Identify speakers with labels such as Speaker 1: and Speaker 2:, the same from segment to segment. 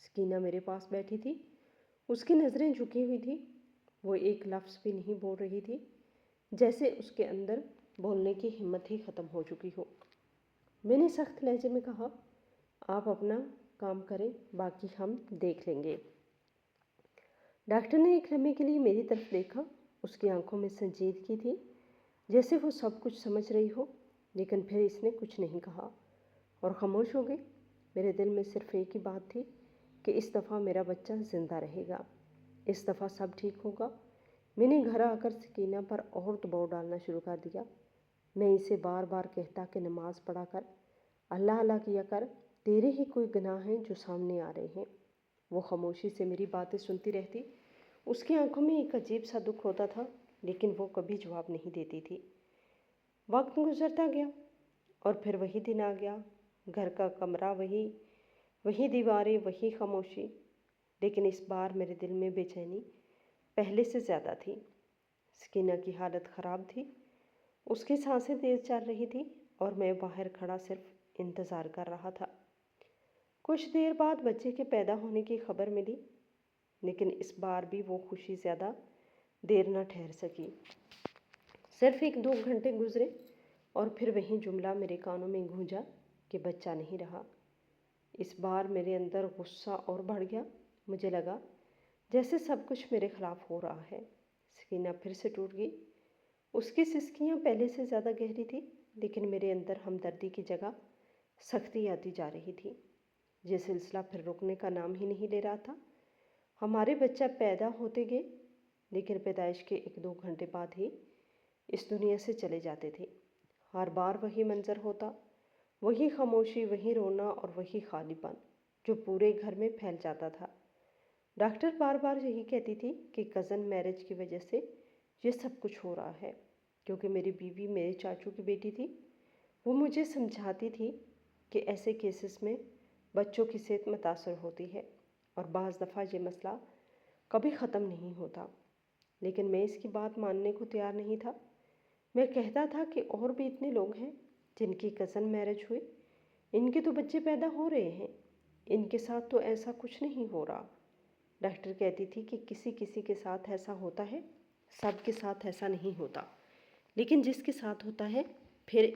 Speaker 1: سکینہ میرے پاس بیٹھی تھی، اس کی نظریں جھکی ہوئی تھی، وہ ایک لفظ بھی نہیں بول رہی تھی، جیسے اس کے اندر بولنے کی ہمت ہی ختم ہو چکی ہو۔ میں نے سخت لہجے میں کہا، آپ اپنا کام کریں، باقی ہم دیکھ لیں گے۔ ڈاکٹر نے ایک لمحے کے لیے میری طرف دیکھا، اس کی آنکھوں میں سنجیدگی تھی، جیسے وہ سب کچھ سمجھ رہی ہو، لیکن پھر اس نے کچھ نہیں کہا اور خاموش ہو گئی۔ میرے دل میں صرف ایک ہی بات تھی کہ اس دفعہ میرا بچہ زندہ رہے گا، اس دفعہ سب ٹھیک ہوگا۔ میں نے گھر آ کر سکینہ پر اور دباؤ ڈالنا شروع کر دیا۔ میں اسے بار بار کہتا کہ نماز پڑھا کر، اللہ اللہ کیا کر، تیرے ہی کوئی گناہ ہیں جو سامنے آ رہے ہیں۔ وہ خاموشی سے میری باتیں سنتی رہتی، اس کی آنکھوں میں ایک عجیب سا دکھ ہوتا تھا، لیکن وہ کبھی جواب نہیں دیتی تھی۔ وقت گزرتا گیا اور پھر وہی دن آ گیا، گھر کا کمرہ وہی دیواریں، وہی خاموشی، لیکن اس بار میرے دل میں بے چینی پہلے سے زیادہ تھی۔ سکینہ کی حالت خراب تھی، اس کی سانسیں تیز چل رہی تھی اور میں باہر کھڑا صرف انتظار کر رہا تھا۔ کچھ دیر بعد بچے کے پیدا ہونے کی خبر ملی، لیکن اس بار بھی وہ خوشی زیادہ دیر نہ ٹھہر سکی۔ صرف 1-2 گھنٹے گزرے اور پھر وہی جملہ میرے کانوں میں گونجا کہ بچہ نہیں رہا۔ اس بار میرے اندر غصہ اور بڑھ گیا۔ مجھے لگا جیسے سب کچھ میرے خلاف ہو رہا ہے۔ سکینہ پھر سے ٹوٹ گئی، اس کی سسکیاں پہلے سے زیادہ گہری تھی، لیکن میرے اندر ہمدردی کی جگہ سختی آتی جا رہی تھی۔ یہ سلسلہ پھر رکنے کا نام ہی نہیں لے رہا تھا۔ ہمارے بچہ پیدا ہوتے گئے، لیکن پیدائش کے 1-2 گھنٹے بعد ہی اس دنیا سے چلے جاتے تھے۔ ہر بار وہی منظر ہوتا، وہی خاموشی، وہی رونا اور وہی خالی پن جو پورے گھر میں پھیل جاتا تھا۔ ڈاکٹر بار بار یہی کہتی تھی کہ کزن میرج کی وجہ سے یہ سب کچھ ہو رہا ہے، کیونکہ میری بیوی میرے چاچو کی بیٹی تھی۔ وہ مجھے سمجھاتی تھی کہ ایسے کیسز میں بچوں کی صحت متاثر ہوتی ہے اور بعض دفعہ یہ مسئلہ کبھی ختم نہیں ہوتا، لیکن میں اس کی بات ماننے کو تیار نہیں تھا۔ میں کہتا تھا کہ اور بھی اتنے لوگ ہیں جن کی کزن میرج ہوئی، ان کے تو بچے پیدا ہو رہے ہیں، ان کے ساتھ تو ایسا کچھ نہیں ہو رہا۔ ڈاکٹر کہتی تھی کہ کسی کسی کے ساتھ ایسا ہوتا ہے، سب کے ساتھ ایسا نہیں ہوتا، لیکن جس کے ساتھ ہوتا ہے پھر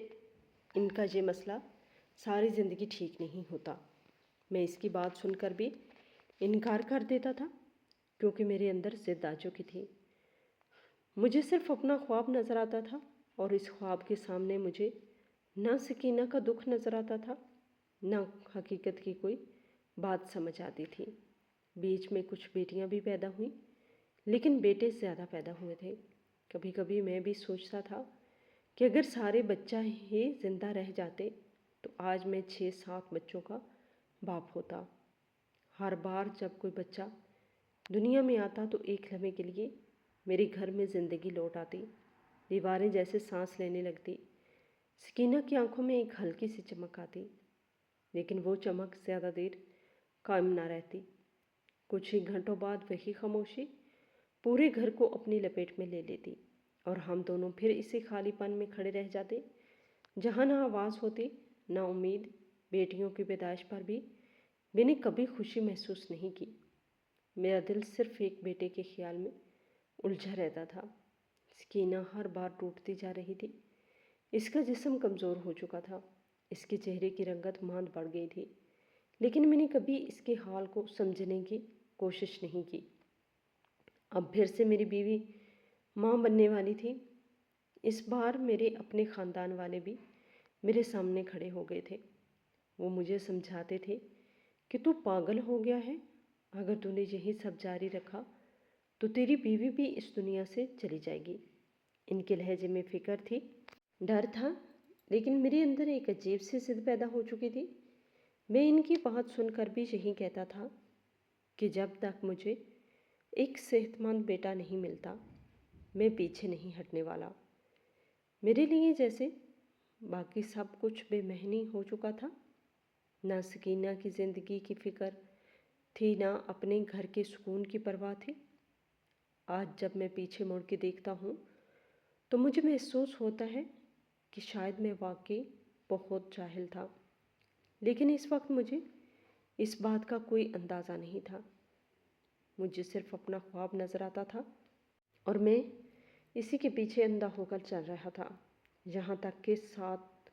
Speaker 1: ان کا یہ مسئلہ ساری زندگی ٹھیک نہیں ہوتا۔ میں اس کی بات سن کر بھی انکار کر دیتا تھا، کیونکہ میرے اندر ضد آ چکی تھی۔ مجھے صرف اپنا خواب نظر آتا تھا اور اس خواب کے سامنے مجھے نہ سکینہ کا دکھ نظر آتا تھا، نہ حقیقت کی کوئی بات سمجھ آتی تھی۔ بیچ میں کچھ بیٹیاں بھی پیدا ہوئیں، لیکن بیٹے زیادہ پیدا ہوئے تھے۔ کبھی کبھی میں بھی سوچتا تھا کہ اگر سارے بچہ ہی زندہ رہ جاتے تو آج میں 6-7 بچوں کا باپ ہوتا۔ ہر بار جب کوئی بچہ دنیا میں آتا تو ایک لمحے کے لیے میرے گھر میں زندگی لوٹ آتی، دیواریں جیسے سانس لینے لگتی، سکینہ کی آنکھوں میں ایک ہلکی سی چمک آتی، لیکن وہ چمک زیادہ دیر قائم نہ رہتی۔ کچھ ہی گھنٹوں بعد وہی خاموشی پورے گھر کو اپنی لپیٹ میں لے لیتی اور ہم دونوں پھر اسی خالی پن میں کھڑے رہ جاتے، جہاں نہ آواز ہوتی، نہ امید۔ بیٹیوں کی پیدائش پر بھی میں نے کبھی خوشی محسوس نہیں کی۔ میرا دل صرف ایک بیٹے کے خیال میں الجھا رہتا تھا۔ سکینہ ہر بار ٹوٹتی جا رہی تھی، اس کا جسم کمزور ہو چکا تھا، اس کے چہرے کی رنگت ماند پڑ گئی تھی، لیکن میں نے کبھی اس کے حال کو سمجھنے کی کوشش نہیں کی۔ اب پھر سے میری بیوی ماں بننے والی تھی۔ اس بار میرے اپنے خاندان والے بھی میرے سامنے کھڑے ہو گئے تھے۔ وہ مجھے سمجھاتے تھے کہ تو پاگل ہو گیا ہے، اگر تو نے یہی سب جاری رکھا تو تیری بیوی بھی اس دنیا سے چلی جائے گی۔ ان کے لہجے میں فکر تھی، ڈر تھا، لیکن میرے اندر ایک عجیب سی ضد پیدا ہو چکی تھی۔ میں ان کی بات سن کر بھی یہی کہتا تھا کہ جب تک مجھے ایک صحت مند بیٹا نہیں ملتا میں پیچھے نہیں ہٹنے والا۔ میرے لیے جیسے باقی سب کچھ بے معنی ہو چکا تھا، نہ سکینہ کی زندگی کی فکر تھی، نہ اپنے گھر کے سکون کی پرواہ تھی۔ آج جب میں پیچھے مڑ کے دیکھتا ہوں تو مجھے محسوس ہوتا ہے کہ شاید میں واقعی بہت جاہل تھا، لیکن اس وقت مجھے اس بات کا کوئی اندازہ نہیں تھا۔ مجھے صرف اپنا خواب نظر آتا تھا اور میں اسی کے پیچھے اندھا ہو کر چل رہا تھا، یہاں تک کہ 7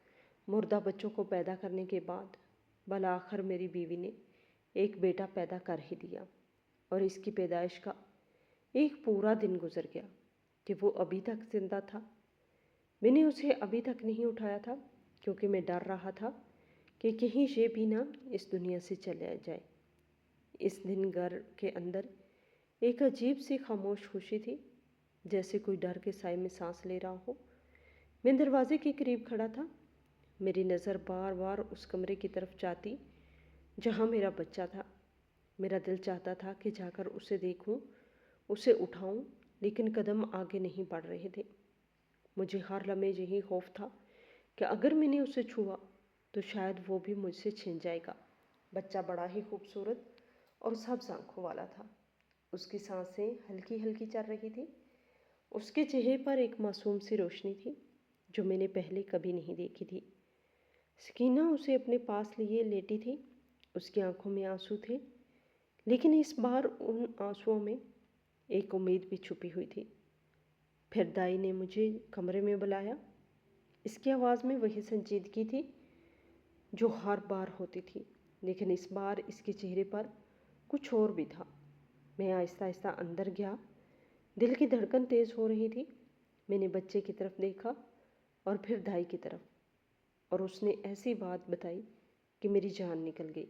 Speaker 1: مردہ بچوں کو پیدا کرنے کے بعد بالآخر میری بیوی نے ایک بیٹا پیدا کر ہی دیا، اور اس کی پیدائش کا ایک پورا دن گزر گیا کہ وہ ابھی تک زندہ تھا۔ میں نے اسے ابھی تک نہیں اٹھایا تھا کیونکہ میں ڈر رہا تھا کہ کہیں یہ بھی نہ اس دنیا سے چلا جائے۔ اس دن گھر کے اندر ایک عجیب سی خاموش خوشی تھی، جیسے کوئی ڈر کے سائے میں سانس لے رہا ہو۔ میں دروازے کے قریب کھڑا تھا، میری نظر بار بار اس کمرے کی طرف جاتی جہاں میرا بچہ تھا۔ میرا دل چاہتا تھا کہ جا کر اسے دیکھوں، اسے اٹھاؤں، لیکن قدم آگے نہیں بڑھ رہے تھے۔ مجھے ہر لمحے یہی خوف تھا کہ اگر میں نے اسے چھوا تو شاید وہ بھی مجھ سے چھن جائے گا۔ بچہ بڑا ہی خوبصورت اور سبز آنکھوں والا تھا۔ اس کی سانسیں ہلکی ہلکی چل رہی تھی۔ اس کے چہرے پر ایک معصوم سی روشنی تھی جو میں نے پہلے کبھی نہیں دیکھی تھی۔ سکینہ اسے اپنے پاس لیے لیٹی تھی، اس کی آنکھوں میں آنسو تھے، لیکن اس بار ان آنسوؤں میں ایک امید بھی چھپی ہوئی تھی۔ پھر دائی نے مجھے کمرے میں بلایا۔ اس کی آواز میں وہی سنجیدگی تھی جو ہر بار ہوتی تھی، لیکن اس بار اس کے چہرے پر کچھ اور بھی تھا۔ میں آہستہ آہستہ اندر گیا، دل کی دھڑکن تیز ہو رہی تھی۔ میں نے بچے کی طرف دیکھا اور پھر دائی کی طرف، اور اس نے ایسی بات بتائی کہ میری جان نکل گئی،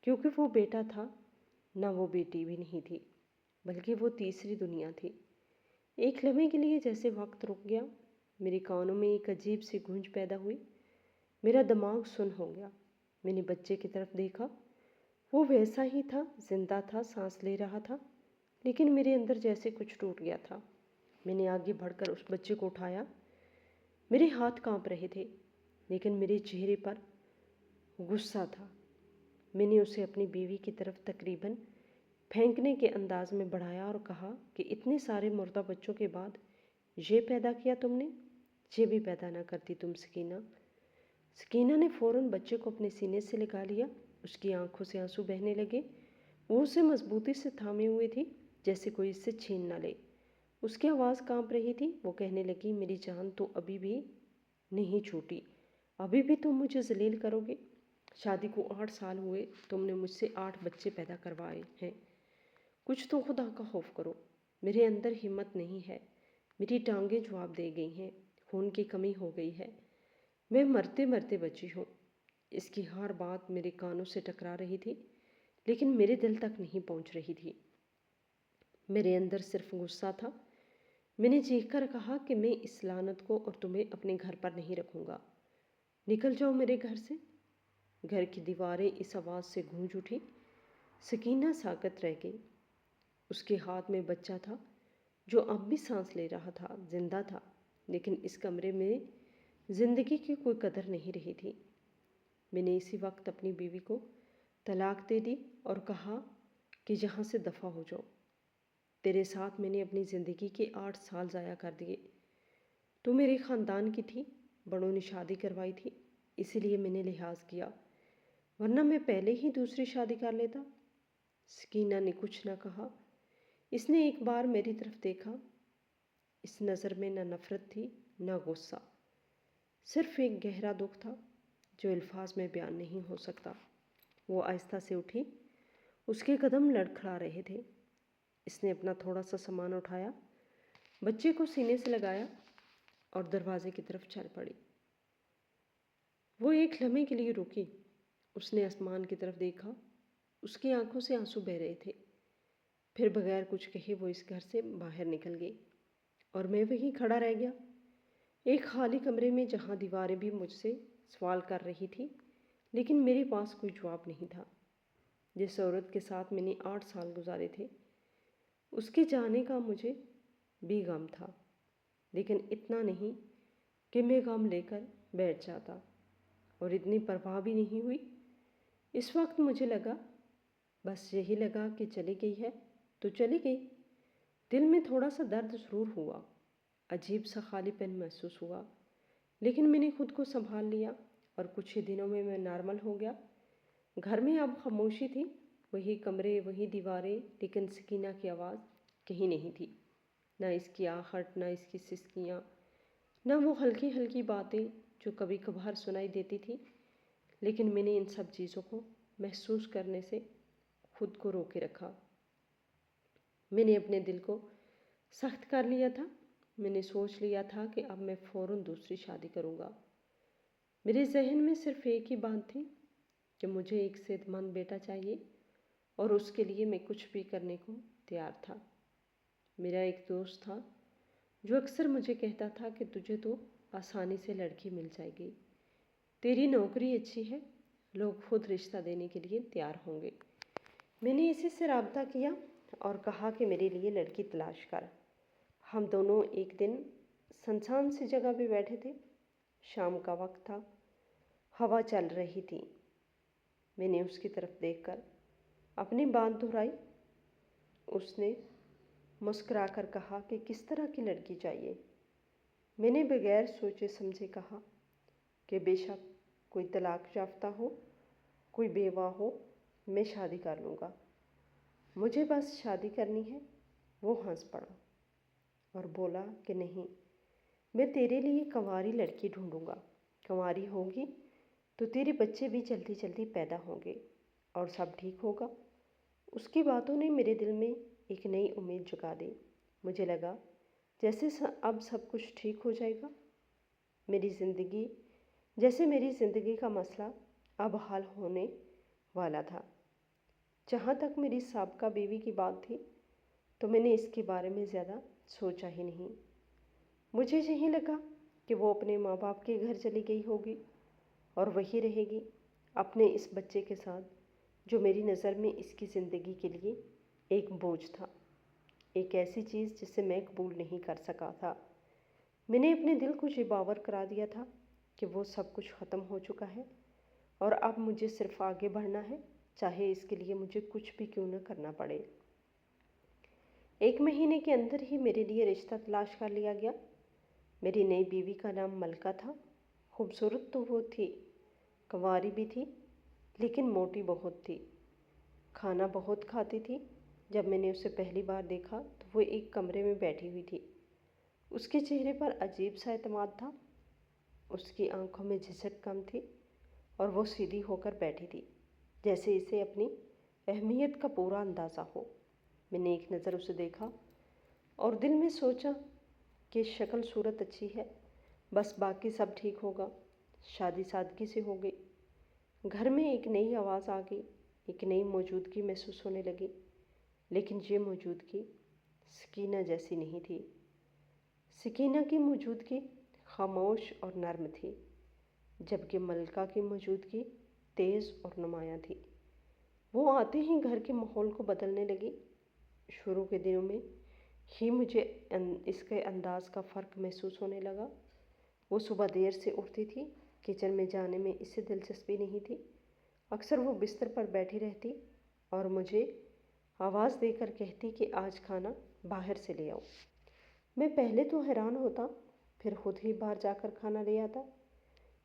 Speaker 1: کیونکہ وہ بیٹا تھا، نہ وہ بیٹی بھی نہیں تھی، بلکہ وہ تیسری دنیا تھی۔ ایک لمحے کے لیے جیسے وقت رک گیا، میرے کانوں میں ایک عجیب سی گونج پیدا ہوئی، میرا دماغ سن ہو گیا۔ میں نے بچے کی طرف دیکھا، وہ ویسا ہی تھا، زندہ تھا، سانس لے رہا تھا، لیکن میرے اندر جیسے کچھ ٹوٹ گیا تھا۔ میں نے آگے بڑھ کر اس بچے کو اٹھایا۔ میرے ہاتھ کانپ رہے تھے، لیکن میرے چہرے پر غصہ تھا۔ میں نے اسے اپنی بیوی کی طرف تقریباً پھینکنے کے انداز میں بڑھایا اور کہا کہ اتنے سارے مردہ بچوں کے بعد یہ پیدا کیا تم نے؟ یہ بھی پیدا نہ کرتی تم سکینہ۔ سکینہ نے فوراً بچے کو اپنے سینے سے لگا لیا، اس کی آنکھوں سے آنسو بہنے لگے۔ وہ اسے مضبوطی سے تھامے ہوئے تھی، جیسے کوئی اس سے چھین نہ لے۔ اس کی آواز کانپ رہی تھی، وہ کہنے لگی، میری جان تو ابھی بھی نہیں چھوٹی، ابھی بھی تم مجھے ذلیل کرو گے۔ شادی کو 8 سال ہوئے، تم نے مجھ سے 8 بچے پیدا کروائے ہیں، کچھ تو خدا کا خوف کرو۔ میرے اندر ہمت نہیں ہے، میری ٹانگیں جواب دے گئی ہیں، خون کی کمی ہو گئی ہے، میں مرتے مرتے بچی ہوں۔ اس کی ہر بات میرے کانوں سے ٹکرا رہی تھی، لیکن میرے دل تک نہیں پہنچ رہی تھی۔ میرے اندر صرف غصہ تھا۔ میں نے چیخ کر کہا کہ میں اس لعنت کو اور تمہیں اپنے گھر پر نہیں رکھوں گا، نکل جاؤ میرے گھر سے۔ گھر کی دیواریں اس آواز سے گونج اٹھی۔ سکینہ ساکت رہ گئی۔ اس کے ہاتھ میں بچہ تھا جو اب بھی سانس لے رہا تھا، زندہ تھا، لیکن اس کمرے میں زندگی کی کوئی قدر نہیں رہی تھی۔ میں نے اسی وقت اپنی بیوی کو طلاق دے دی اور کہا کہ یہاں سے دفع ہو جاؤ۔ تیرے ساتھ میں نے اپنی زندگی کے 8 سال ضائع کر دیے۔ تو میرے خاندان کی تھی، بڑوں نے شادی کروائی تھی، اسی لیے میں نے لحاظ کیا، ورنہ میں پہلے ہی دوسری شادی کر لیتا۔ سکینہ نے کچھ نہ کہا۔ اس نے ایک بار میری طرف دیکھا۔ اس نظر میں نہ نفرت تھی، نہ غصہ، صرف ایک گہرا دکھ تھا جو الفاظ میں بیان نہیں ہو سکتا۔ وہ آہستہ سے اٹھی، اس کے قدم لڑکھڑا رہے تھے۔ اس نے اپنا تھوڑا سا سامان اٹھایا، بچے کو سینے سے لگایا اور دروازے کی طرف چل پڑی۔ وہ ایک لمحے کے لیے رکی، اس نے آسمان کی طرف دیکھا، اس کی آنکھوں سے آنسو بہہ رہے تھے۔ پھر بغیر کچھ کہے وہ اس گھر سے باہر نکل گئی اور میں وہیں کھڑا رہ گیا، ایک خالی کمرے میں جہاں دیواریں بھی مجھ سے سوال کر رہی تھی، لیکن میرے پاس کوئی جواب نہیں تھا۔ جس عورت کے ساتھ میں نے 8 سال گزارے تھے، اس کے جانے کا مجھے بھی غم تھا، لیکن اتنا نہیں کہ میں غم لے کر بیٹھ جاتا، اور اتنی پرواہ بھی نہیں ہوئی۔ اس وقت مجھے لگا، بس یہی لگا کہ چلی گئی ہے تو چلی گئی۔ دل میں تھوڑا سا درد ضرور ہوا، عجیب سا خالی پن محسوس ہوا، لیکن میں نے خود کو سنبھال لیا اور کچھ ہی دنوں میں نارمل ہو گیا۔ گھر میں اب خاموشی تھی، وہی کمرے، وہی دیواریں، لیکن سکینہ کی آواز کہیں نہیں تھی۔ نہ اس کی آہٹ، نہ اس کی سسکیاں، نہ وہ ہلکی ہلکی باتیں جو کبھی کبھار سنائی دیتی تھی۔ لیکن میں نے ان سب چیزوں کو محسوس کرنے سے خود کو روکے رکھا۔ میں نے اپنے دل کو سخت کر لیا تھا۔ میں نے سوچ لیا تھا کہ اب میں فوراً دوسری شادی کروں گا۔ میرے ذہن میں صرف ایک ہی بات تھی کہ مجھے ایک صحت مند بیٹا چاہیے، اور اس کے لیے میں کچھ بھی کرنے کو تیار تھا۔ میرا ایک دوست تھا جو اکثر مجھے کہتا تھا کہ تجھے تو آسانی سے لڑکی مل جائے گی، تیری نوکری اچھی ہے، لوگ خود رشتہ دینے کے لیے تیار ہوں گے۔ میں نے اسی سے رابطہ کیا اور کہا کہ میرے لیے لڑکی تلاش کر۔ ہم دونوں ایک دن سنسان سی جگہ پہ بیٹھے تھے۔ شام کا وقت تھا، ہوا چل رہی تھی۔ میں نے اس کی طرف دیکھ کر اپنی بات دہرائی۔ اس نے مسکرا کر کہا کہ کس طرح کی لڑکی چاہیے؟ میں نے بغیر سوچے سمجھے کہا کہ بے شک کوئی طلاق یافتہ ہو، کوئی بیوہ ہو، میں شادی کر لوں گا، مجھے بس شادی کرنی ہے۔ وہ ہنس پڑا اور بولا کہ نہیں، میں تیرے لیے کنواری لڑکی ڈھونڈوں گا۔ کنواری ہوگی تو تیرے بچے بھی جلدی جلدی پیدا ہوں گے اور سب ٹھیک ہوگا۔ اس کی باتوں نے میرے دل میں ایک نئی امید جگا دی۔ مجھے لگا جیسے اب سب کچھ ٹھیک ہو جائے گا۔ میری زندگی کا مسئلہ اب حل ہونے والا تھا۔ جہاں تک میری سابقہ بیوی کی بات تھی تو میں نے اس کے بارے میں زیادہ سوچا ہی نہیں۔ مجھے یہی لگا کہ وہ اپنے ماں باپ کے گھر چلی گئی ہوگی اور وہی رہے گی اپنے اس بچے کے ساتھ، جو میری نظر میں اس کی زندگی کے لیے ایک بوجھ تھا، ایک ایسی چیز جسے میں قبول نہیں کر سکا تھا۔ میں نے اپنے دل کو یہ باور کرا دیا تھا کہ وہ سب کچھ ختم ہو چکا ہے اور اب مجھے صرف آگے بڑھنا ہے، چاہے اس کے لیے مجھے کچھ بھی کیوں نہ کرنا پڑے۔ 1 مہینے کے اندر ہی میرے لیے رشتہ تلاش کر لیا گیا۔ میری نئی بیوی کا نام ملکہ تھا۔ خوبصورت تو وہ تھی، کنواری بھی تھی، لیکن موٹی بہت تھی۔ کھانا بہت کھاتی تھی۔ جب میں نے اسے پہلی بار دیکھا تو وہ ایک کمرے میں بیٹھی ہوئی تھی۔ اس کے چہرے پر عجیب سا اعتماد تھا، اس کی آنکھوں میں جھجک کم تھی اور وہ سیدھی ہو کر بیٹھی تھی جیسے اسے اپنی اہمیت کا پورا اندازہ ہو۔ میں نے ایک نظر اسے دیکھا اور دل میں سوچا کہ شکل صورت اچھی ہے، بس باقی سب ٹھیک ہوگا۔ شادی سادگی سے ہو گئی۔ گھر میں ایک نئی آواز آ گئی، ایک نئی موجودگی محسوس ہونے لگی، لیکن یہ موجودگی سکینہ جیسی نہیں تھی۔ سکینہ کی موجودگی خاموش اور نرم تھی، جبکہ ملکہ کی موجودگی تیز اور نمایاں تھی۔ وہ آتے ہی گھر کے ماحول کو بدلنے لگی۔ شروع کے دنوں میں ہی مجھے اس کے انداز کا فرق محسوس ہونے لگا۔ وہ صبح دیر سے اٹھتی تھی، کچن میں جانے میں اسے دلچسپی نہیں تھی۔ اکثر وہ بستر پر بیٹھی رہتی اور مجھے آواز دے کر کہتی کہ آج کھانا باہر سے لے آؤ۔ میں پہلے تو حیران ہوتا، پھر خود ہی باہر جا کر کھانا لے آتا۔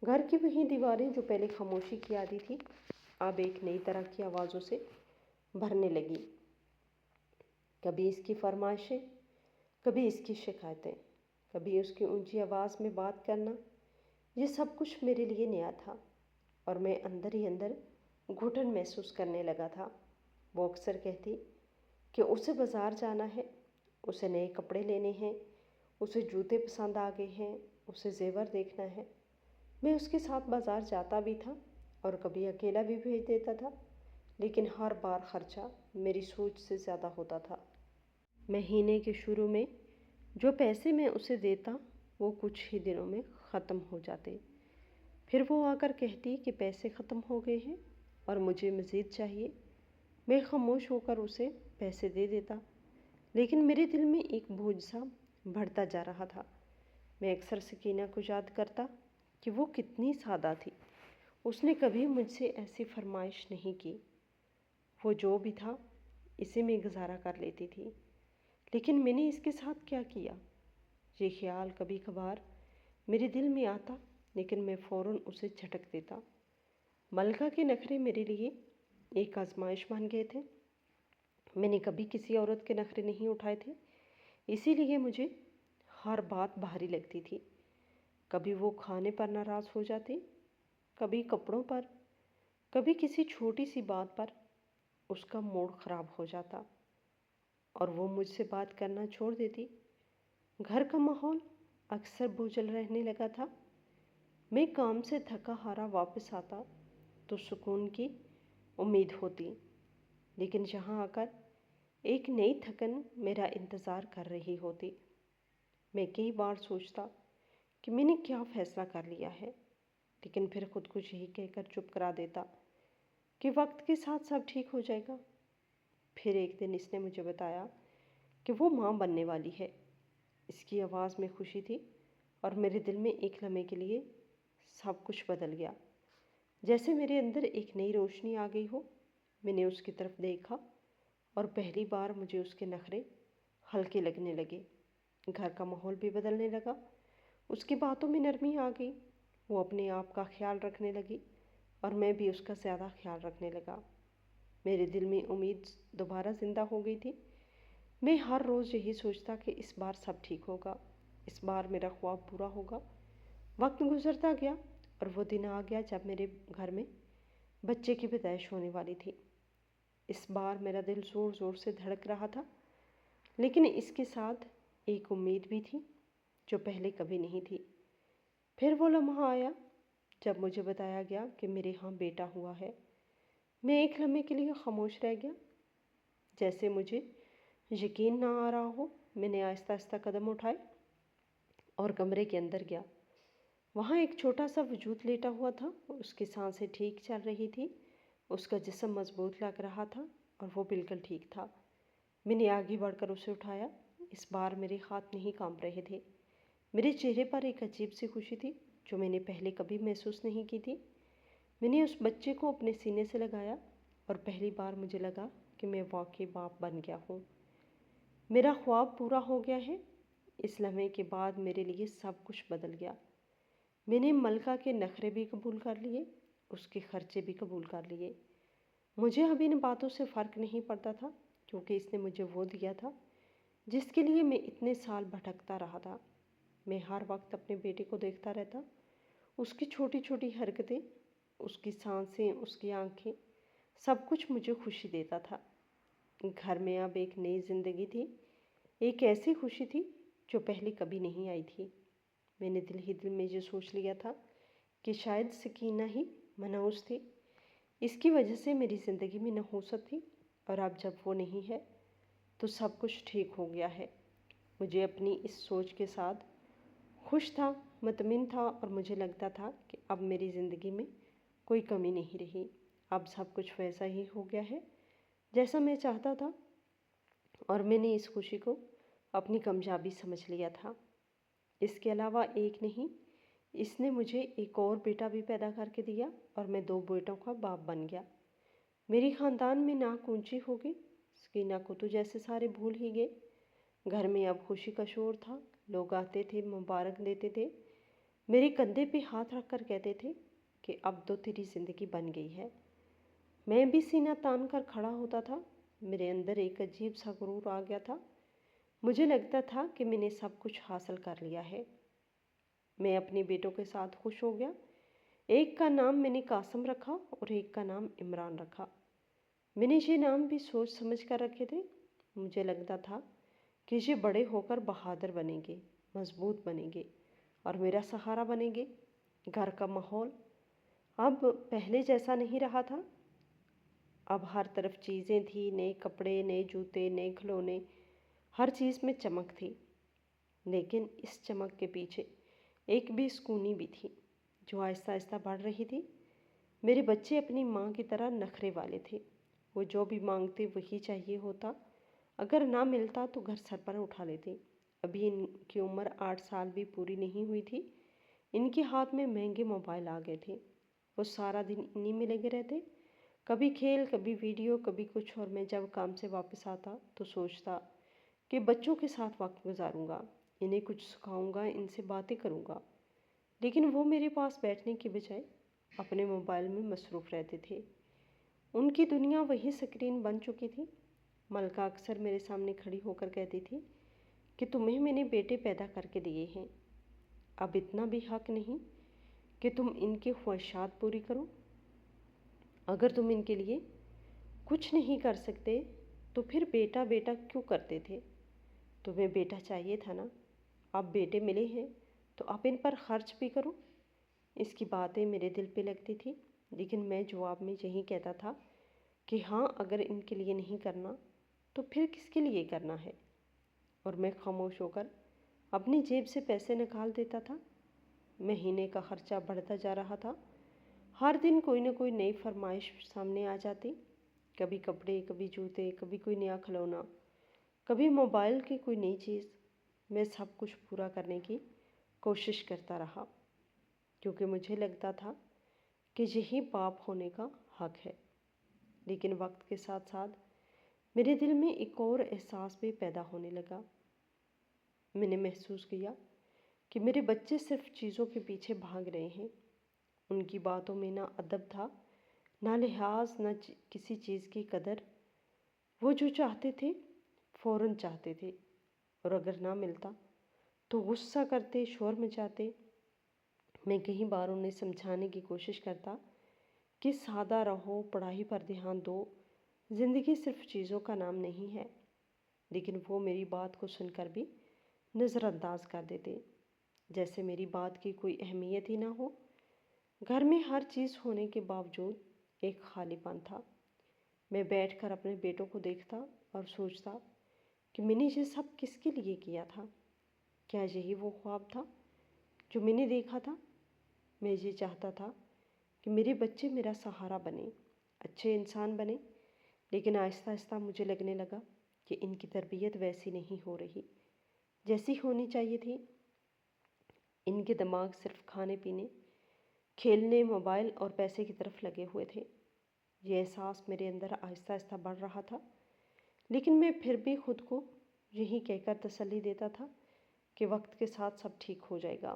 Speaker 1: گھر کی وہی دیواریں جو پہلے خاموشی کی عادی تھی، اب ایک نئی طرح کی آوازوں سے بھرنے لگی۔ کبھی اس کی فرمائشیں، کبھی اس کی شکایتیں، کبھی اس کی اونچی آواز میں بات کرنا۔ یہ سب کچھ میرے لیے نیا تھا اور میں اندر ہی اندر گھٹن محسوس کرنے لگا تھا۔ وہ اکثر کہتی کہ اسے بازار جانا ہے، اسے نئے کپڑے لینے ہیں، اسے جوتے پسند آ گئے ہیں، اسے زیور دیکھنا ہے۔ میں اس کے ساتھ بازار جاتا بھی تھا اور کبھی اکیلا بھی بھیج دیتا تھا، لیکن ہر بار خرچہ میری سوچ سے زیادہ ہوتا تھا۔ مہینے کے شروع میں جو پیسے میں اسے دیتا وہ کچھ ہی دنوں میں ختم ہو جاتے۔ پھر وہ آ کر کہتی کہ پیسے ختم ہو گئے ہیں اور مجھے مزید چاہیے۔ میں خاموش ہو کر اسے پیسے دے دیتا، لیکن میرے دل میں ایک بوجھ سا بڑھتا جا رہا تھا۔ میں اکثر سکینہ کو یاد کرتا کہ وہ کتنی سادہ تھی۔ اس نے کبھی مجھ سے ایسی فرمائش نہیں کی۔ وہ جو بھی تھا اسے میں گزارا کر لیتی تھی، لیکن میں نے اس کے ساتھ کیا کیا؟ یہ خیال کبھی کبھار میرے دل میں آتا، لیکن میں فوراً اسے جھٹک دیتا۔ ملکہ کے نخرے میرے لیے ایک آزمائش بن گئے تھے۔ میں نے کبھی کسی عورت کے نخرے نہیں اٹھائے تھے، اسی لیے مجھے ہر بات بھاری لگتی تھی۔ کبھی وہ کھانے پر ناراض ہو جاتی، کبھی کپڑوں پر، کبھی کسی چھوٹی سی بات پر اس کا موڈ خراب ہو جاتا اور وہ مجھ سے بات کرنا چھوڑ دیتی۔ گھر کا ماحول اکثر بوجھل رہنے لگا تھا۔ میں کام سے تھکا ہارا واپس آتا تو سکون کی امید ہوتی، لیکن یہاں آ کر ایک نئی تھکن میرا انتظار کر رہی ہوتی۔ میں کئی بار سوچتا کہ میں نے کیا فیصلہ کر لیا ہے، لیکن پھر خود کو یہی کہہ کر چپ کرا دیتا کہ وقت کے ساتھ سب ٹھیک ہو جائے گا۔ پھر ایک دن اس نے مجھے بتایا کہ وہ ماں بننے والی ہے۔ اس کی آواز میں خوشی تھی اور میرے دل میں ایک لمحے کے لیے سب کچھ بدل گیا، جیسے میرے اندر ایک نئی روشنی آ گئی ہو۔ میں نے اس کی طرف دیکھا اور پہلی بار مجھے اس کے نخرے ہلکے لگنے لگے۔ گھر کا ماحول بھی بدلنے لگا، اس کی باتوں میں نرمی آ گئی۔ وہ اپنے آپ کا خیال رکھنے لگی اور میں بھی اس کا زیادہ خیال رکھنے لگا۔ میرے دل میں امید دوبارہ زندہ ہو گئی تھی۔ میں ہر روز یہی سوچتا کہ اس بار سب ٹھیک ہوگا، اس بار میرا خواب پورا ہوگا۔ وقت گزرتا گیا اور وہ دن آ گیا جب میرے گھر میں بچے کی پیدائش ہونے والی تھی۔ اس بار میرا دل زور زور سے دھڑک رہا تھا، لیکن اس کے ساتھ ایک امید بھی تھی جو پہلے کبھی نہیں تھی۔ پھر وہ لمحہ آیا جب مجھے بتایا گیا کہ میرے ہاں بیٹا ہوا ہے۔ میں ایک لمحے کے لیے خاموش رہ گیا، جیسے مجھے یقین نہ آ رہا ہو۔ میں نے آہستہ آہستہ قدم اٹھائے اور کمرے کے اندر گیا۔ وہاں ایک چھوٹا سا وجود لیٹا ہوا تھا، اس کی سانسیں ٹھیک چل رہی تھی، اس کا جسم مضبوط لگ رہا تھا اور وہ بالکل ٹھیک تھا۔ میں نے آگے بڑھ کر اسے اٹھایا۔ اس بار میرے ہاتھ نہیں کانپ رہے تھے۔ میرے چہرے پر ایک عجیب سی خوشی تھی جو میں نے پہلے کبھی محسوس نہیں کی تھی۔ میں نے اس بچے کو اپنے سینے سے لگایا اور پہلی بار مجھے لگا کہ میں واقعی باپ بن گیا ہوں۔ میرا خواب پورا ہو گیا ہے۔ اس لمحے کے بعد میرے لیے سب کچھ بدل گیا۔ میں نے ملکہ کے نخرے بھی قبول کر لیے، اس کے خرچے بھی قبول کر لیے۔ مجھے اب ان باتوں سے فرق نہیں پڑتا تھا، کیونکہ اس نے مجھے وہ دیا تھا جس کے لیے میں اتنے سال بھٹکتا رہا تھا۔ میں ہر وقت اپنے بیٹے کو دیکھتا رہتا، اس کی چھوٹی چھوٹی حرکتیں، اس کی سانسیں، اس کی آنکھیں، سب کچھ مجھے خوشی دیتا تھا۔ گھر میں اب ایک نئی زندگی تھی، ایک ایسی خوشی تھی جو پہلے کبھی نہیں آئی تھی۔ میں نے دل ہی دل میں یہ سوچ لیا تھا کہ شاید سکینہ ہی منحوس تھی، اس کی وجہ سے میری زندگی میں نحوست تھی، اور اب جب وہ نہیں ہے تو سب کچھ ٹھیک ہو گیا ہے۔ مجھے اپنی اس سوچ کے ساتھ خوش تھا، مطمئن تھا، اور مجھے لگتا تھا کہ اب میری زندگی میں کوئی کمی نہیں رہی۔ اب سب کچھ ویسا ہی ہو گیا ہے جیسا میں چاہتا تھا، اور میں نے اس خوشی کو اپنی کامیابی سمجھ لیا تھا۔ اس کے علاوہ ایک نہیں، اس نے مجھے ایک اور بیٹا بھی پیدا کر کے دیا اور میں 2 بیٹوں کا باپ بن گیا۔ میری خاندان میں ناک اونچی ہو گئی۔ سکینہ کو تو جیسے سارے بھول ہی گئے۔ گھر میں اب خوشی کا شور تھا، لوگ آتے تھے، مبارک دیتے تھے، میرے کندھے پہ ہاتھ رکھ کر کہتے تھے کہ اب تو تیری زندگی بن گئی ہے۔ میں بھی سینہ تان کر کھڑا ہوتا تھا۔ میرے اندر ایک عجیب سا غرور آ گیا تھا۔ مجھے لگتا تھا کہ میں نے سب کچھ حاصل کر لیا ہے۔ میں اپنے بیٹوں کے ساتھ خوش ہو گیا۔ ایک کا نام میں نے قاسم رکھا اور ایک کا نام عمران رکھا۔ میں نے یہ نام بھی سوچ سمجھ کر رکھے تھے۔ مجھے لگتا تھا کہ یہ بڑے ہو کر بہادر بنیں گے، مضبوط بنیں گے اور میرا سہارا بنیں گے۔ گھر کا ماحول اب پہلے جیسا نہیں رہا تھا۔ اب ہر طرف چیزیں تھیں، نئے کپڑے، نئے جوتے، نئے کھلونے، ہر چیز میں چمک تھی۔ لیکن اس چمک کے پیچھے ایک بے سکونی بھی تھی جو آہستہ آہستہ بڑھ رہی تھی۔ میرے بچے اپنی ماں کی طرح نخرے والے تھے۔ وہ جو بھی مانگتے وہی چاہیے ہوتا، اگر نہ ملتا تو گھر سر پر اٹھا لیتے۔ ابھی ان کی عمر 8 سال بھی پوری نہیں ہوئی تھی۔ ان کے ہاتھ میں مہنگے موبائل آ گئے تھے۔ وہ سارا دن انہی میں لگے رہتے، کبھی کھیل، کبھی ویڈیو، کبھی کچھ، اور میں جب کام سے واپس آتا تو سوچتا کہ بچوں کے ساتھ وقت گزاروں گا، انہیں کچھ سکھاؤں گا، ان سے باتیں کروں گا، لیکن وہ میرے پاس بیٹھنے کی بجائے اپنے موبائل میں مصروف رہتے تھے۔ ان کی دنیا وہی اسکرین بن چکی تھی۔ ملکہ اکثر میرے سامنے کھڑی ہو کر کہتی تھی کہ تمہیں میں نے بیٹے پیدا کر کے دیے ہیں، اب اتنا بھی حق نہیں کہ تم ان کی خواہشات پوری کرو۔ اگر تم ان کے لیے کچھ نہیں کر سکتے تو پھر بیٹا بیٹا کیوں کرتے تھے؟ تمہیں بیٹا چاہیے تھا نا، اب بیٹے ملے ہیں تو اب ان پر خرچ بھی کرو۔ اس کی باتیں میرے دل پہ لگتی تھی، لیکن میں جواب میں یہی کہتا تھا کہ ہاں، اگر ان کے لیے نہیں کرنا تو پھر کس کے لیے کرنا ہے؟ اور میں خاموش ہو کر اپنی جیب سے پیسے نکال دیتا تھا۔ مہینے کا خرچہ بڑھتا جا رہا تھا۔ ہر دن کوئی نہ کوئی نئی فرمائش سامنے آ جاتی، کبھی کپڑے، کبھی جوتے، کبھی کوئی نیا کھلونا، کبھی موبائل کی کوئی نئی چیز۔ میں سب کچھ پورا کرنے کی کوشش کرتا رہا، کیونکہ مجھے لگتا تھا کہ یہی باپ ہونے کا حق ہے۔ لیکن وقت کے ساتھ ساتھ میرے دل میں ایک اور احساس بھی پیدا ہونے لگا۔ میں نے محسوس کیا کہ میرے بچے صرف چیزوں کے پیچھے بھاگ رہے ہیں۔ ان کی باتوں میں نہ ادب تھا، نہ لحاظ، نہ کسی چیز کی قدر۔ وہ جو چاہتے تھے فوراً چاہتے تھے، اور اگر نہ ملتا تو غصہ کرتے، شور مچاتے۔ میں کئی بار انہیں سمجھانے کی کوشش کرتا کہ سادہ رہو، پڑھائی پر دھیان دو، زندگی صرف چیزوں کا نام نہیں ہے، لیکن وہ میری بات کو سن کر بھی نظر انداز کر دیتے، جیسے میری بات کی کوئی اہمیت ہی نہ ہو۔ گھر میں ہر چیز ہونے کے باوجود ایک خالی پن تھا۔ میں بیٹھ کر اپنے بیٹوں کو دیکھتا اور سوچتا کہ میں نے یہ سب کس کے لیے کیا تھا؟ کیا یہی وہ خواب تھا جو میں نے دیکھا تھا؟ میں یہ چاہتا تھا کہ میرے بچے میرا سہارا بنے، اچھے انسان بنے، لیکن آہستہ آہستہ مجھے لگنے لگا کہ ان کی تربیت ویسی نہیں ہو رہی جیسی ہونی چاہیے تھی۔ ان کے دماغ صرف کھانے پینے، کھیلنے، موبائل اور پیسے کی طرف لگے ہوئے تھے۔ یہ احساس میرے اندر آہستہ آہستہ بڑھ رہا تھا، لیکن میں پھر بھی خود کو یہی کہہ کر تسلی دیتا تھا کہ وقت کے ساتھ سب ٹھیک ہو جائے گا۔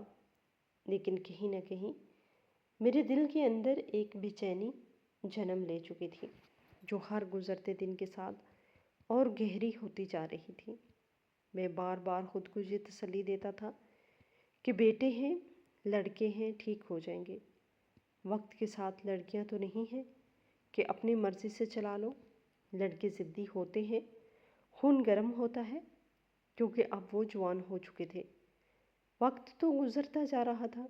Speaker 1: لیکن کہیں نہ کہیں میرے دل کے اندر ایک بے چینی جنم لے چکی تھی، جو ہر گزرتے دن کے ساتھ اور گہری ہوتی جا رہی تھی۔ میں بار بار خود کو یہ تسلی دیتا تھا کہ بیٹے ہیں، لڑکے ہیں، ٹھیک ہو جائیں گے۔ وقت کے ساتھ لڑکیاں تو نہیں ہیں کہ اپنی مرضی سے چلا لو، لڑکے ضدی ہوتے ہیں، خون گرم ہوتا ہے، کیونکہ اب وہ جوان ہو چکے تھے۔ وقت تو گزرتا جا رہا تھا،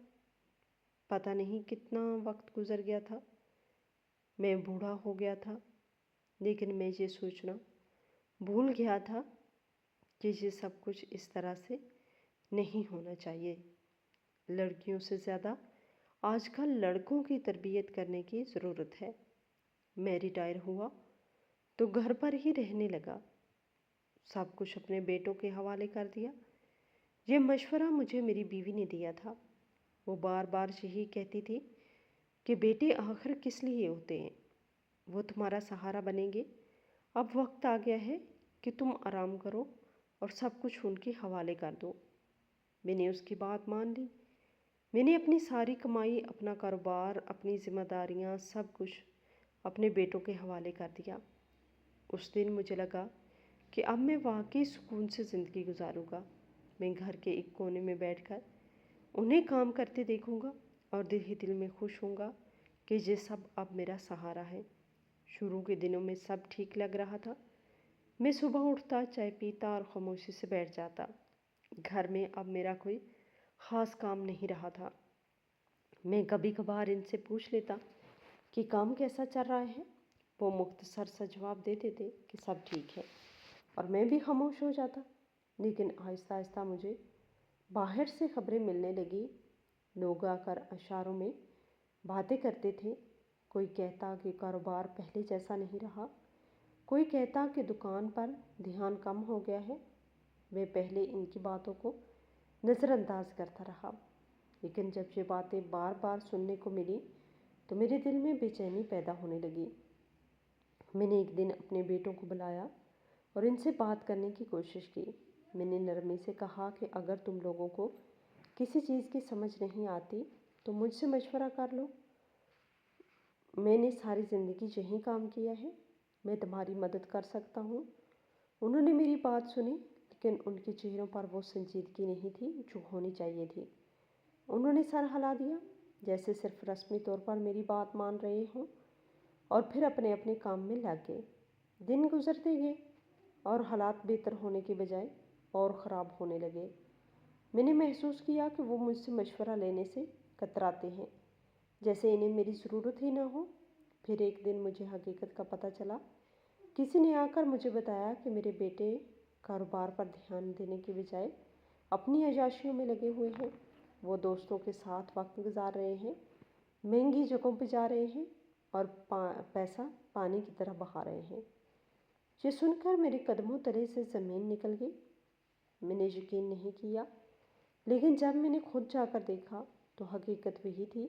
Speaker 1: پتہ نہیں کتنا وقت گزر گیا تھا، میں بوڑھا ہو گیا تھا، لیکن میں یہ سوچنا بھول گیا تھا کہ یہ سب کچھ اس طرح سے نہیں ہونا چاہیے۔ لڑکیوں سے زیادہ آج کل لڑکوں کی تربیت کرنے کی ضرورت ہے۔ میں ریٹائر ہوا تو گھر پر ہی رہنے لگا، سب کچھ اپنے بیٹوں کے حوالے کر دیا۔ یہ مشورہ مجھے میری بیوی نے دیا تھا۔ وہ بار بار یہی کہتی تھی کہ بیٹے آخر کس لیے ہوتے ہیں؟ وہ تمہارا سہارا بنیں گے۔ اب وقت آ گیا ہے کہ تم آرام کرو اور سب کچھ ان کے حوالے کر دو۔ میں نے اس کی بات مان لی۔ میں نے اپنی ساری کمائی، اپنا کاروبار، اپنی ذمہ داریاں، سب کچھ اپنے بیٹوں کے حوالے کر دیا۔ اس دن مجھے لگا کہ اب میں واقعی سکون سے زندگی گزاروں گا۔ میں گھر کے ایک کونے میں بیٹھ کر انہیں کام کرتے دیکھوں گا اور دل ہی دل میں خوش ہوں گا کہ یہ سب اب میرا سہارا ہے۔ شروع کے دنوں میں سب ٹھیک لگ رہا تھا۔ میں صبح اٹھتا، چائے پیتا اور خاموشی سے بیٹھ جاتا۔ گھر میں اب میرا کوئی خاص کام نہیں رہا تھا۔ میں کبھی کبھار ان سے پوچھ لیتا کہ کام کیسا چل رہا ہے۔ وہ مختصر سا جواب دیتے تھے کہ سب ٹھیک ہے، اور میں بھی خاموش ہو جاتا۔ لیکن آہستہ آہستہ مجھے باہر سے خبریں ملنے لگی۔ لوگ آ کر اشاروں میں باتیں کرتے تھے۔ کوئی کہتا کہ کاروبار پہلے جیسا نہیں رہا، کوئی کہتا کہ دکان پر دھیان کم ہو گیا ہے۔ میں پہلے ان کی باتوں کو نظر انداز کرتا رہا، لیکن جب یہ باتیں بار بار سننے کو ملی تو میرے دل میں بے چینی پیدا ہونے لگی۔ میں نے ایک دن اپنے بیٹوں کو بلایا اور ان سے بات کرنے کی کوشش کی۔ میں نے نرمی سے کہا کہ اگر تم لوگوں کو کسی چیز کی سمجھ نہیں آتی تو مجھ سے مشورہ کر لو، میں نے ساری زندگی یہی کام کیا ہے، میں تمہاری مدد کر سکتا ہوں۔ انہوں نے میری بات سنی، لیکن ان کے چہروں پر وہ سنجیدگی نہیں تھی جو ہونی چاہیے تھی۔ انہوں نے سر ہلا دیا، جیسے صرف رسمی طور پر میری بات مان رہے ہوں، اور پھر اپنے اپنے کام میں لگ گئے۔ دن گزرتے گئے اور حالات بہتر ہونے کے بجائے اور خراب ہونے لگے۔ میں نے محسوس کیا کہ وہ مجھ سے مشورہ لینے سے کتراتے ہیں، جیسے انہیں میری ضرورت ہی نہ ہو۔ پھر ایک دن مجھے حقیقت کا پتہ چلا۔ کسی نے آ کر مجھے بتایا کہ میرے بیٹے کاروبار پر دھیان دینے کے بجائے اپنی عیاشیوں میں لگے ہوئے ہیں۔ وہ دوستوں کے ساتھ وقت گزار رہے ہیں، مہنگی جگہوں پہ جا رہے ہیں اور پیسہ پانی کی طرح بہا رہے ہیں۔ یہ سن کر میرے قدموں تلے سے زمین نکل گئی۔ میں نے یقین نہیں کیا، لیکن جب میں نے خود جا کر دیکھا تو حقیقت وہی تھی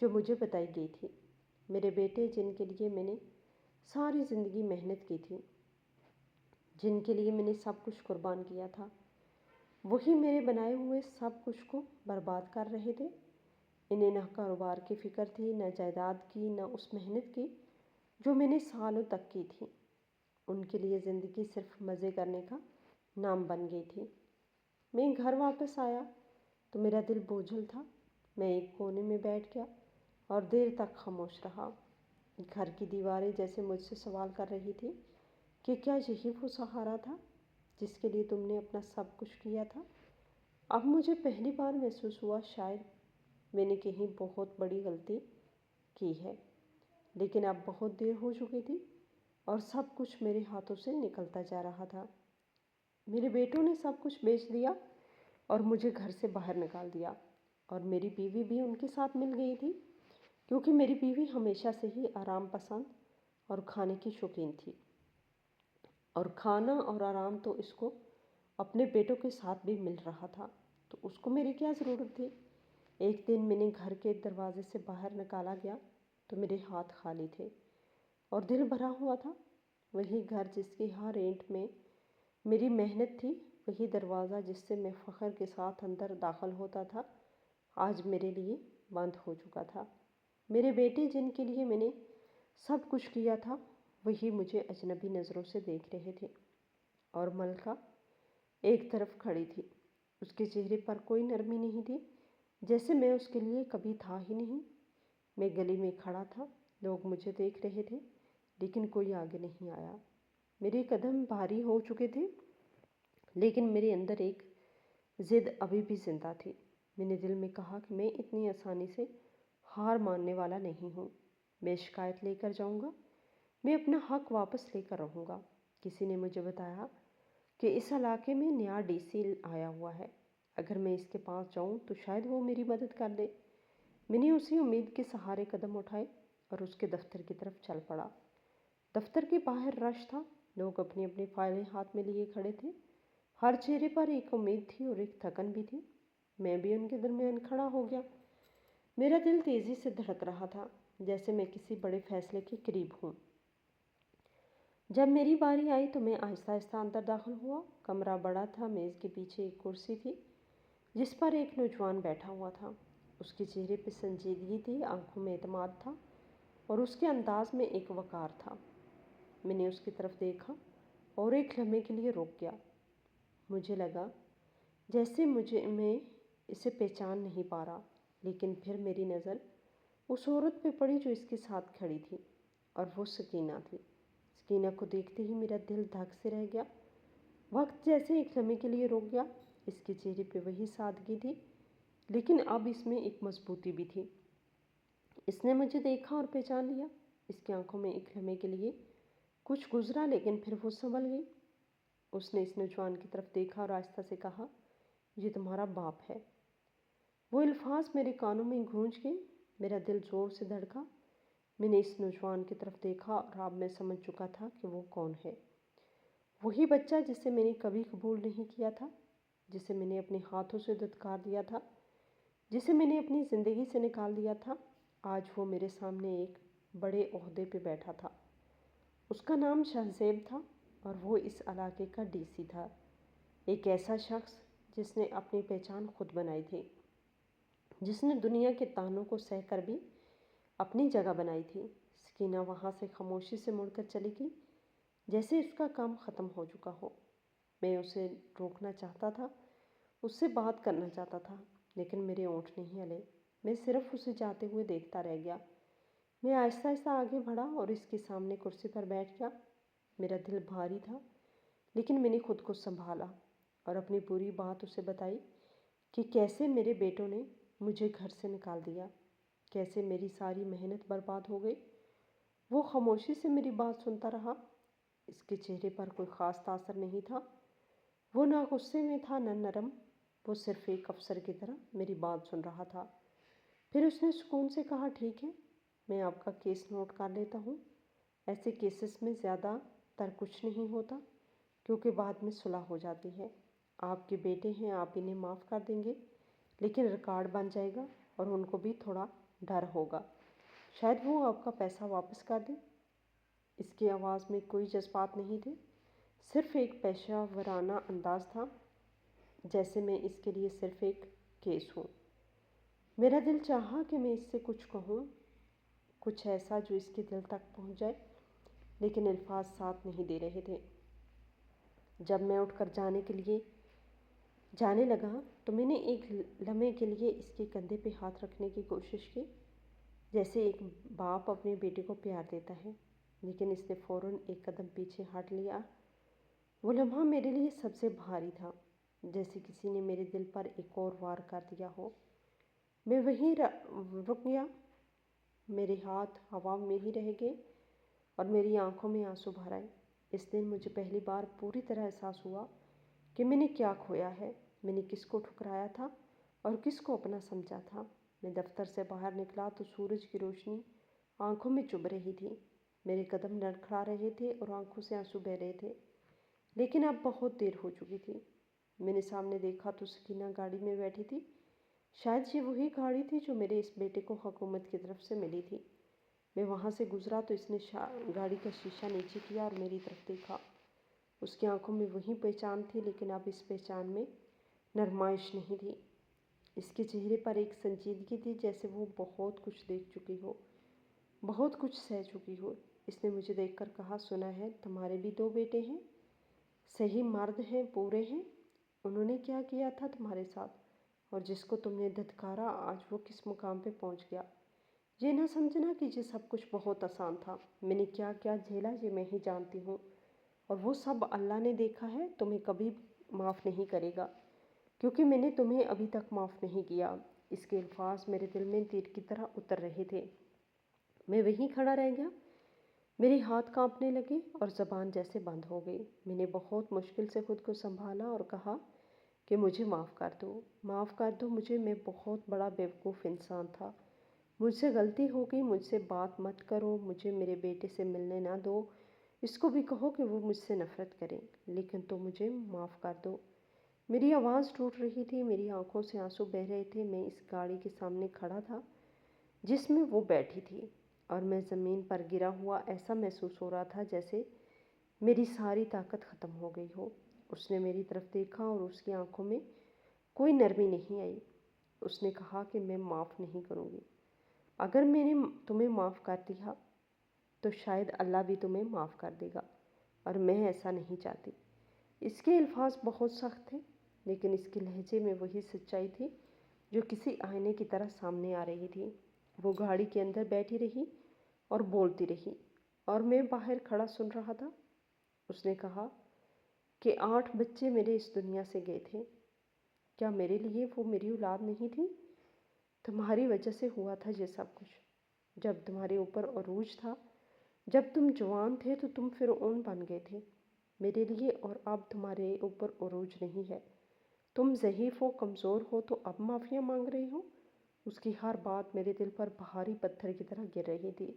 Speaker 1: جو مجھے بتائی گئی تھی۔ میرے بیٹے، جن کے لیے میں نے ساری زندگی محنت کی تھی، جن کے لیے میں نے سب کچھ قربان کیا تھا، وہی میرے بنائے ہوئے سب کچھ کو برباد کر رہے تھے۔ انہیں نہ کاروبار کی فکر تھی، نہ جائیداد کی، نہ اس محنت کی جو میں نے سالوں تک کی تھی۔ ان کے لیے زندگی صرف مزے کرنے کا نام بن گئی تھی۔ میں گھر واپس آیا تو میرا دل بوجھل تھا۔ میں ایک کونے میں بیٹھ گیا اور دیر تک خاموش رہا۔ گھر کی دیواریں جیسے مجھ سے سوال کر رہی تھی کہ کیا یہی وہ سہارا تھا جس کے لیے تم نے اپنا سب کچھ کیا تھا؟ اب مجھے پہلی بار محسوس ہوا شاید میں نے کہیں بہت بڑی غلطی کی ہے، لیکن اب بہت دیر ہو چکی تھی اور سب کچھ میرے ہاتھوں سے نکلتا جا رہا تھا۔ میرے بیٹوں نے سب کچھ بیچ دیا اور مجھے گھر سے باہر نکال دیا، اور میری بیوی بھی ان کے ساتھ مل گئی تھی، کیونکہ میری بیوی ہمیشہ سے ہی آرام پسند اور کھانے کی شوقین تھی، اور کھانا اور آرام تو اس کو اپنے بیٹوں کے ساتھ بھی مل رہا تھا، تو اس کو میری کیا ضرورت تھی؟ ایک دن میں نے گھر کے دروازے سے باہر نکالا گیا تو میرے ہاتھ خالی تھے اور دل بھرا ہوا تھا۔ وہی گھر جس کی ہر اینٹ میں میری محنت تھی، وہی دروازہ جس سے میں فخر کے ساتھ اندر داخل ہوتا تھا، آج میرے لیے بند ہو چکا تھا۔ میرے بیٹے، جن کے لیے میں نے سب کچھ کیا تھا، وہی مجھے اجنبی نظروں سے دیکھ رہے تھے، اور ملکہ ایک طرف کھڑی تھی۔ اس کے چہرے پر کوئی نرمی نہیں تھی، جیسے میں اس کے لیے کبھی تھا ہی نہیں۔ میں گلی میں کھڑا تھا، لوگ مجھے دیکھ رہے تھے، لیکن کوئی آگے نہیں آیا۔ میرے قدم بھاری ہو چکے تھے، لیکن میرے اندر ایک ضد ابھی بھی زندہ تھی۔ میں نے دل میں کہا کہ میں اتنی آسانی سے ہار ماننے والا نہیں ہوں۔ میں شکایت لے کر جاؤں گا، میں اپنا حق واپس لے کر رہوں گا۔ کسی نے مجھے بتایا کہ اس علاقے میں نیا ڈی سی آیا ہوا ہے، اگر میں اس کے پاس جاؤں تو شاید وہ میری مدد کر دے۔ میں نے اسی امید کے سہارے قدم اٹھائے اور اس کے دفتر کی طرف چل پڑا۔ دفتر کے باہر رش تھا، لوگ اپنی اپنی فائلیں ہاتھ میں لیے کھڑے تھے۔ ہر چہرے پر ایک امید تھی اور ایک تھکن بھی تھی۔ میں بھی ان کے درمیان کھڑا ہو گیا۔ میرا دل تیزی سے دھڑک رہا تھا، جیسے میں کسی بڑے فیصلے کے قریب ہوں۔ جب میری باری آئی تو میں آہستہ آہستہ اندر داخل ہوا۔ کمرہ بڑا تھا، میز کے پیچھے ایک کرسی تھی جس پر ایک نوجوان بیٹھا ہوا تھا۔ اس کے چہرے پہ سنجیدگی تھی، آنکھوں میں اعتماد تھا، اور اس کے انداز میں ایک وقار تھا۔ میں نے اس کی طرف دیکھا اور ایک لمحے کے لیے رک گیا۔ مجھے لگا جیسے میں اسے پہچان نہیں پا رہا، لیکن پھر میری نظر اس عورت پہ پڑی جو اس کے ساتھ کھڑی تھی، اور وہ سکینہ تھی۔ سکینہ کو دیکھتے ہی میرا دل دھک سے رہ گیا۔ وقت جیسے ایک لمحے کے لیے رک گیا۔ اس کے چہرے پہ وہی سادگی تھی، لیکن اب اس میں ایک مضبوطی بھی تھی۔ اس نے مجھے دیکھا اور پہچان لیا۔ اس کی آنکھوں میں ایک لمحے کے لیے کچھ گزرا، لیکن پھر وہ سنبھل گئی۔ اس نے اس نوجوان کی طرف دیکھا اور آہستہ سے کہا، یہ تمہارا باپ ہے۔ وہ الفاظ میرے کانوں میں گونج گئے۔ میرا دل زور سے دھڑکا۔ میں نے اس نوجوان کی طرف دیکھا اور اب میں سمجھ چکا تھا کہ وہ کون ہے۔ وہی بچہ جسے میں نے کبھی قبول نہیں کیا تھا، جسے میں نے اپنے ہاتھوں سے دھتکار دیا تھا، جسے میں نے اپنی زندگی سے نکال دیا تھا، آج وہ میرے سامنے ایک بڑے عہدے پہ بیٹھا تھا۔ اس کا نام شہزیب تھا اور وہ اس علاقے کا ڈی سی تھا، ایک ایسا شخص جس نے اپنی پہچان خود بنائی تھی، جس نے دنیا کے طعنوں کو سہ کر بھی اپنی جگہ بنائی تھی۔ سکینہ وہاں سے خاموشی سے مڑ کر چلی گئی، جیسے اس کا کام ختم ہو چکا ہو۔ میں اسے روکنا چاہتا تھا، اس سے بات کرنا چاہتا تھا، لیکن میرے ہونٹ نہیں ہلے۔ میں صرف اسے جاتے ہوئے دیکھتا رہ گیا۔ میں آہستہ آہستہ آگے بڑھا اور اس کے سامنے کرسی پر بیٹھ گیا۔ میرا دل بھاری تھا، لیکن میں نے خود کو سنبھالا اور اپنی پوری بات اسے بتائی کہ کیسے میرے بیٹوں نے مجھے گھر سے نکال دیا، کیسے میری ساری محنت برباد ہو گئی۔ وہ خاموشی سے میری بات سنتا رہا۔ اس کے چہرے پر کوئی خاص تاثر نہیں تھا، وہ نہ غصے میں تھا نہ نرم، وہ صرف ایک افسر کی طرح میری بات سن رہا تھا۔ پھر اس نے سکون سے کہا، ٹھیک ہے، میں آپ کا کیس نوٹ کر لیتا ہوں۔ ایسے کیسز میں زیادہ تر کچھ نہیں ہوتا، کیونکہ بعد میں صلح ہو جاتی ہے۔ آپ کے بیٹے ہیں، آپ انہیں معاف کر دیں گے، لیکن ریکارڈ بن جائے گا اور ان کو بھی تھوڑا ڈر ہوگا، شاید وہ آپ کا پیسہ واپس کر دیں۔ اس کی آواز میں کوئی جذبات نہیں تھے، صرف ایک پیشہ ورانہ انداز تھا، جیسے میں اس کے لیے صرف ایک کیس ہوں۔ میرا دل چاہا کہ میں اس سے کچھ کہوں، کچھ ایسا جو اس کے دل تک پہنچ جائے، لیکن الفاظ ساتھ نہیں دے رہے تھے۔ جب میں اٹھ کر جانے لگا تو میں نے ایک لمحے کے لیے اس کے کندھے پہ ہاتھ رکھنے کی کوشش کی، جیسے ایک باپ اپنے بیٹے کو پیار دیتا ہے، لیکن اس نے فوراً ایک قدم پیچھے ہٹ لیا۔ وہ لمحہ میرے لیے سب سے بھاری تھا، جیسے کسی نے میرے دل پر ایک اور وار کر دیا ہو۔ میں وہیں رک گیا، میرے ہاتھ ہوا میں ہی رہ گئے اور میری آنکھوں میں آنسو بھر آئے۔ اس دن مجھے پہلی بار پوری طرح احساس ہوا کہ میں نے کیا کھویا ہے، میں نے کس کو ٹھکرایا تھا اور کس کو اپنا سمجھا تھا۔ میں دفتر سے باہر نکلا تو سورج کی روشنی آنکھوں میں چبھ رہی تھی، میرے قدم لڑکھڑا رہے تھے اور آنکھوں سے آنسو بہہ رہے تھے، لیکن اب بہت دیر ہو چکی تھی۔ میں نے سامنے دیکھا تو سکینہ گاڑی میں بیٹھی تھی۔ شاید یہ وہی گاڑی تھی جو میرے اس بیٹے کو حکومت کی طرف سے ملی تھی۔ میں وہاں سے گزرا تو اس نے گاڑی کا شیشہ نیچے کیا اور میری طرف دیکھا۔ اس کی آنکھوں میں وہی پہچان تھی، لیکن اب اس پہچان میں نرمائش نہیں تھی۔ اس کے چہرے پر ایک سنجیدگی تھی، جیسے وہ بہت کچھ دیکھ چکی ہو، بہت کچھ سہ چکی ہو۔ اس نے مجھے دیکھ کر کہا، سنا ہے تمہارے بھی 2 بیٹے ہیں، صحیح مرد ہیں، پورے ہیں، انہوں نے کیا کیا تھا تمہارے ساتھ، اور جس کو تم نے دھتکارا آج وہ کس مقام پہ پہنچ گیا۔ یہ نہ سمجھنا کہ یہ سب کچھ بہت آسان تھا، میں نے کیا کیا جھیلا یہ میں ہی جانتی ہوں، اور وہ سب اللہ نے دیکھا ہے، تمہیں کبھی معاف نہیں کرے گا، کیونکہ میں نے تمہیں ابھی تک معاف نہیں کیا۔ اس کے الفاظ میرے دل میں تیر کی طرح اتر رہے تھے۔ میں وہیں کھڑا رہ گیا، میرے ہاتھ کانپنے لگے اور زبان جیسے بند ہو گئی۔ میں نے بہت مشکل سے خود کو سنبھالا اور کہا کہ مجھے معاف کر دو، معاف کر دو مجھے، میں بہت بڑا بیوقوف انسان تھا، مجھ سے غلطی ہو گئی، مجھ سے بات مت کرو، مجھے میرے بیٹے سے ملنے نہ دو، اس کو بھی کہو کہ وہ مجھ سے نفرت کرے، لیکن تم مجھے معاف کر دو۔ میری آواز ٹوٹ رہی تھی، میری آنکھوں سے آنسو بہہ رہے تھے۔ میں اس گاڑی کے سامنے کھڑا تھا جس میں وہ بیٹھی تھی، اور میں زمین پر گرا ہوا ایسا محسوس ہو رہا تھا جیسے میری ساری طاقت ختم ہو گئی ہو۔ اس نے میری طرف دیکھا اور اس کی آنکھوں میں کوئی نرمی نہیں آئی۔ اس نے کہا کہ میں معاف نہیں کروں گی، اگر میں نے تمہیں معاف کر دیا تو شاید اللہ بھی تمہیں معاف کر دے گا، اور میں ایسا نہیں چاہتی۔ اس کے الفاظ بہت سخت تھے، لیکن اس کے لہجے میں وہی سچائی تھی جو کسی آئینے کی طرح سامنے آ رہی تھی۔ وہ گاڑی کے اندر بیٹھی رہی اور بولتی رہی، اور میں باہر کھڑا سن رہا تھا۔ اس نے کہا کہ 8 بچے میرے اس دنیا سے گئے تھے، کیا میرے لیے وہ میری اولاد نہیں تھی؟ تمہاری وجہ سے ہوا تھا یہ سب کچھ۔ جب تمہارے اوپر عروج تھا، جب تم جوان تھے تو تم فرعون بن گئے تھے میرے لیے، اور اب تمہارے اوپر عروج نہیں ہے، تم ضعیف ہو، کمزور ہو، تو اب معافیاں مانگ رہے ہو۔ اس کی ہر بات میرے دل پر بھاری پتھر کی طرح گر رہی تھی۔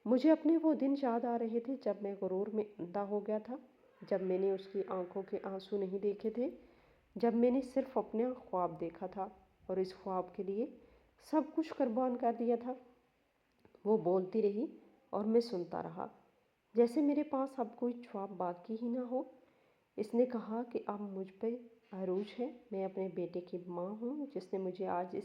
Speaker 1: مجھے اپنے وہ دن یاد آ رہے تھے جب میں غرور میں اندھا ہو گیا تھا، جب میں نے اس کی آنکھوں کے آنسو نہیں دیکھے تھے، جب میں نے صرف اپنا خواب دیکھا تھا اور اس خواب کے لیے سب کچھ قربان کر دیا تھا۔ وہ بولتی رہی اور میں سنتا رہا، جیسے میرے پاس اب کوئی جواب باقی ہی نہ ہو۔ اس نے کہا کہ اب مجھ پہ عروج ہے، میں اپنے بیٹے کی ماں ہوں جس نے مجھے آج اس